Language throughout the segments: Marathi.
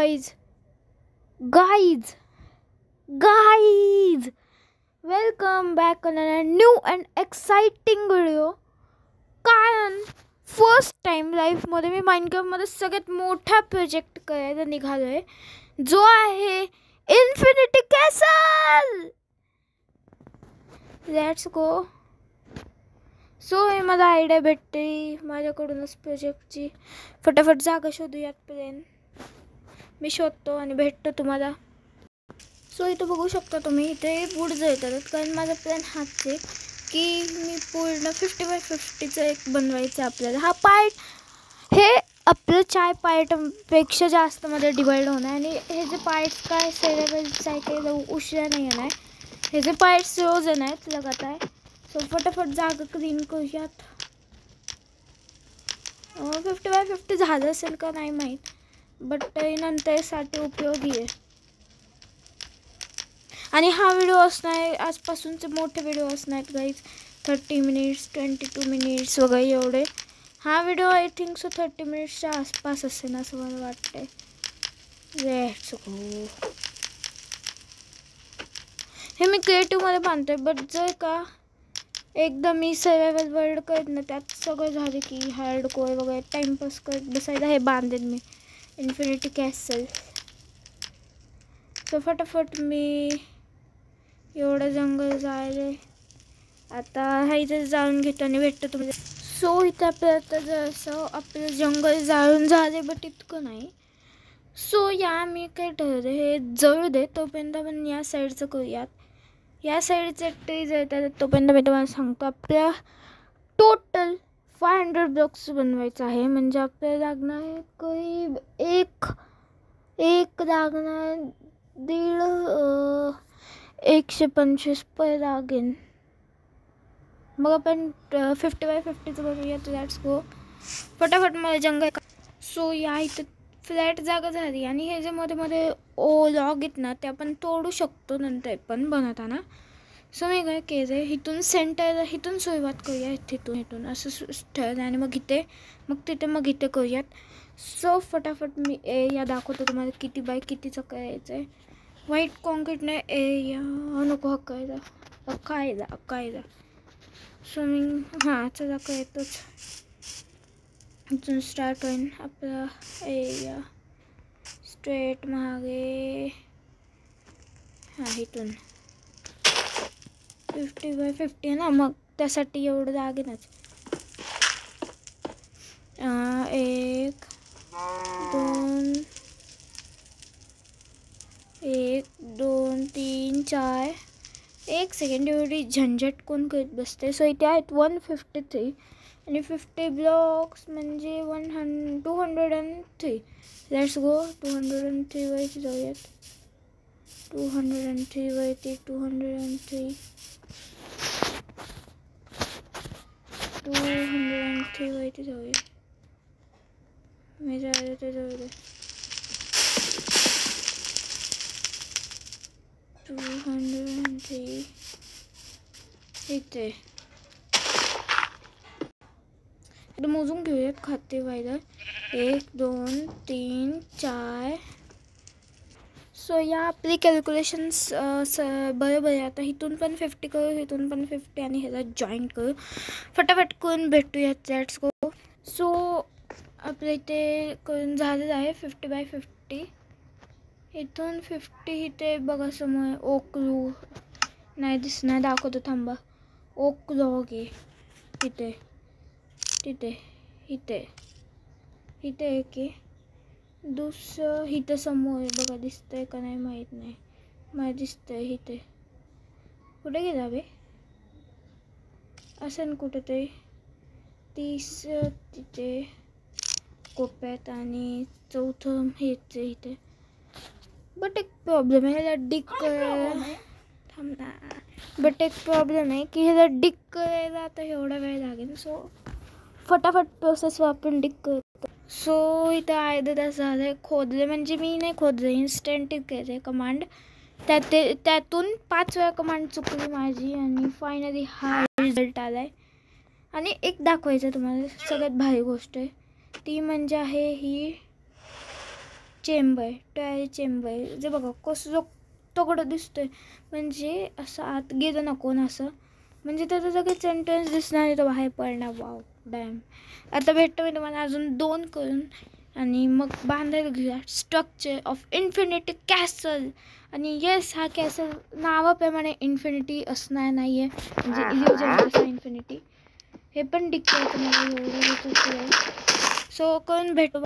guys, guys, guys, welcome back on a new and exciting video. कारण फर्स्ट टाइम लाईफमध्ये मी माइनक्राफ्टमध्ये सगळ्यात मोठा प्रोजेक्ट करायला निघालोय, जो आहे infinity castle. Let's go. So हे मला आयडिया भेटते माझ्याकडूनच प्रोजेक्टची. फटाफट जागा शोधूयात. प्लेन मी शोधतो आणि भेटतो तुम्हाला. सो इथं बघू शकता तुम्ही, इथे वूड जळतात. कारण माझा प्लॅन हाच आहे की मी पूर्ण 50x50चं एक बनवायचं आपल्याला. हा पार्ट हे आपलं 4 पार्टपेक्षा जास्त मध्ये डिवाइड होणार. आणि हे जे पार्ट्स काय सेलेबल्स आहे काही उशिरा नाही येणार. हे जे पार्ट्स रोज येणार आहेत लगातार. सो फटाफट जागा क्लीन करूयात. 50x50 झालं असेल का नाही माहीत, बट नंतरसाठी उपयोगी आहे. आणि हा व्हिडिओ असणार आहे, आजपासूनचे मोठे व्हिडिओ असणार आहेत गाईज. 30 मिनिट्स 22 मिनिट्स वगैरे एवढे. हा व्हिडिओ आय थिंक सो 30 मिनिट्सच्या आसपास असेल असं मला वाटतंय. Let's go. हे मी क्रिएटिव्हमध्ये बांधतोय, बट जर का एकदा मी सर्वायवल वर्ल्ड करत ना, त्यात सगळं झालं की हार्डकोर वगैरे टाइमपास करत बसायला हे बांधेन मी इन्फिनिटी कॅसल. तर फटाफट मी एवढं जंगल जायला आता हा इथे जाळून घेतो आणि भेटतो तुम्हाला. सो इथं आपलं आता जसं आपलं जंगल जाळून झाले, बट इतकं नाही. सो या मी काय ठरवलं, हे जळू दे तोपर्यंत आपण या साईडचं करूयात. या साईडचे ट्री जळतात तोपर्यंत मी तुम्हाला सांगतो. आपल्या टोटल 500 ब्लॉक्स बनवायचं आहे. म्हणजे आपल्याला लागणार आहे करीब एक लागणार 125 पर लागेल. मग आपण 50x50चं करूयात. Let's go. फटाफट मला जंगल. सो या इथं फ्लॅट जागा झाली. आणि हे जे मध्ये मध्ये लॉग आहेत ना, ते आपण तोडू शकतो नंतर पण बनवताना. सो मी काय केलं, इथून सेंटर इथून सुरुवात करूया. इथून असं ठरलं आणि मग इथे करूयात. सो फटाफट मी एरिया दाखवतो तुम्हाला किती बाय कितीचं करायचं आहे. व्हाईट कॉन्क्रीटने एरिया नको अकायला. सो मी चला करतोच. इथून स्टार्ट होईन आपला एरिया. स्ट्रेट मागे इथून 50x50 आहे ना, मग त्यासाठी एवढं लागेलच. 1 2 3 4. एक सेकंड, एवढी झंझट कोण करत बसते. सो इथे आहेत 153 आणि 50 ब्लॉक्स म्हणजे 203. Let's go. 203 वरती जाऊयात. 203 वरती 203 वरती जाऊया. मी जायला ते जाऊ दे. 203 इथे मोजून घेऊयात खाते व्हायला. 1 2 3 4. सो या आपली कॅल्क्युलेशन्स बरोबर आहे. आता इथून पण 50 करू, इथून पण 50 आणि ह्याला जॉईंट करू. फटाफट करून भेटूयात. Let's go. सो आपल्या इथे करून झालेलं आहे 50x50. इथून 50 इथे बघा समोर ओक नाही दिसणार, दाखवतो थांबा. ओक लॉग आहे इथे एक आहे. दुसरं इथं समोर बघा, दिसतंय का नाही माहीत नाही. मला दिसतंय इथे. कुठे गेला बे? असं कुठंतरी. 30 तिथे कोप्यात आणि 4थं हेच इथे. बट एक प्रॉब्लेम आहे, ह्याला डिग करायला की ह्याला डिग करायला आता एवढा वेळ लागेल. सो फटाफट प्रोसेस वापरून डिग करतो. सो इथं अर्धा तास झालं खोदले. म्हणजे मी नाही खोदलं, इन्स्टंट केलं कमांड. त्यातून 5 वेळा कमांड चुकली माझी आणि फायनली हा रिझल्ट आला आहे. आणि एक दाखवायचं तुम्हाला सगळ्यात भारी गोष्ट आहे ती म्हणजे आहे ही चेंबर, टॉयलेट चेंबर. जे बघा कसं जो तगडं दिसतोय, म्हणजे असं आत गेलं नको ना असं, म्हणजे त्याचं सगळं एंट्रन्स दिसणार आणि तो बाहेर पडणार. Wow dam. आता भेटतो मी तुम्हाला अजून 2 करून आणि मग बांधायला घेऊया स्ट्रक्चर ऑफ इन्फिनिटी कॅसल. आणि येस, हा कॅसल नावाप्रमाणे इन्फिनिटी असणार नाही आहे, म्हणजे इल्युजन इन्फिनिटी. हे पण डिक्लेअर तुम्हाला सो करून भेटू.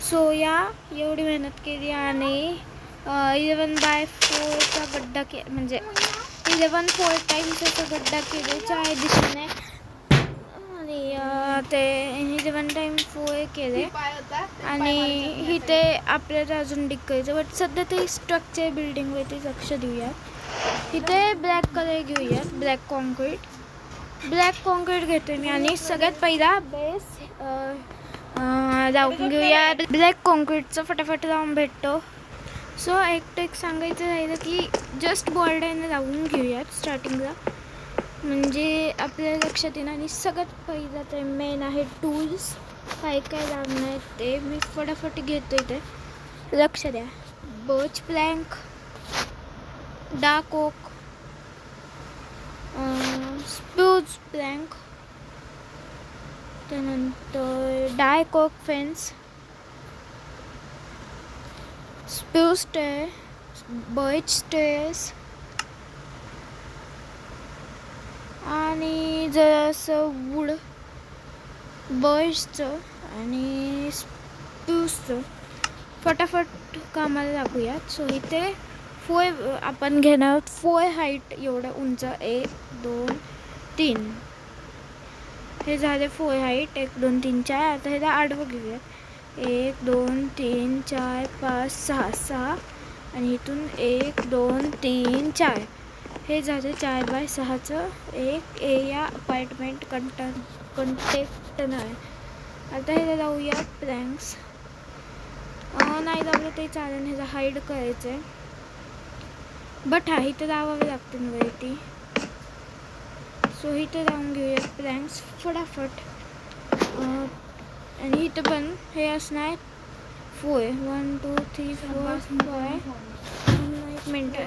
सो या एवढी मेहनत केली आणि 11/4चा गड्डा म्हणजे 11/4 टाइम्स असा गड्डा केले आहे दिसून आहे. आणि ते 11/4 केले आणि इथे आपल्याला अजून डिक्कायचं. बट सध्या ते स्ट्रक्चर बिल्डिंगवरती लक्ष देऊयात. इथे ब्लॅक कलर घेऊयात, ब्लॅक कॉन्क्रीट घेते मी. आणि सगळ्यात पहिला बेस लावून घेऊया. ब्लॅक कॉन्क्रीटचं फटाफट लावून भेटतो. सो एक सांगायचं राहिलं की जस्ट बॉर्डरने लावून घेऊयात स्टार्टिंगला, म्हणजे आपल्या लक्षात येणार. आणि सगळ्यात पहिला ते मेन आहे टूल्स. काय काय लागणार आहे ते मी फटाफट घेतो. इथे लक्ष द्या. Birch plank, dark oak, spruce plank, त्यानंतर dark oak fence, spruce stair, birch stairs आणि जरासं वूड बर्चचं आणि स्प्रूसचं फटाफट कामाला लागूयात. सो इथे 4 आपण घेणार 4 हाईट एवढं उंच. 1 2 3 हे झाले 4 हाईट. 1 2 3 4. आता ह्याला आडवं घेऊयात. 1 2 3 4 5 6 आणि इथून 1 2 3 4. हे झालं 4/6चं एक एरिया अपार्टमेंट कंटेनर. आता ह्याला लावूया प्लँक्स. नाही लावलं तरी चालेल, ह्याला हाईड करायचं आहे. बट हा इथं लावावे लागते वरती. सो इथं लावून घेऊया प्लँक्स फटाफट. आणि इथं पण हे असणार 4 1 2 3 4 5. एक मिनटं.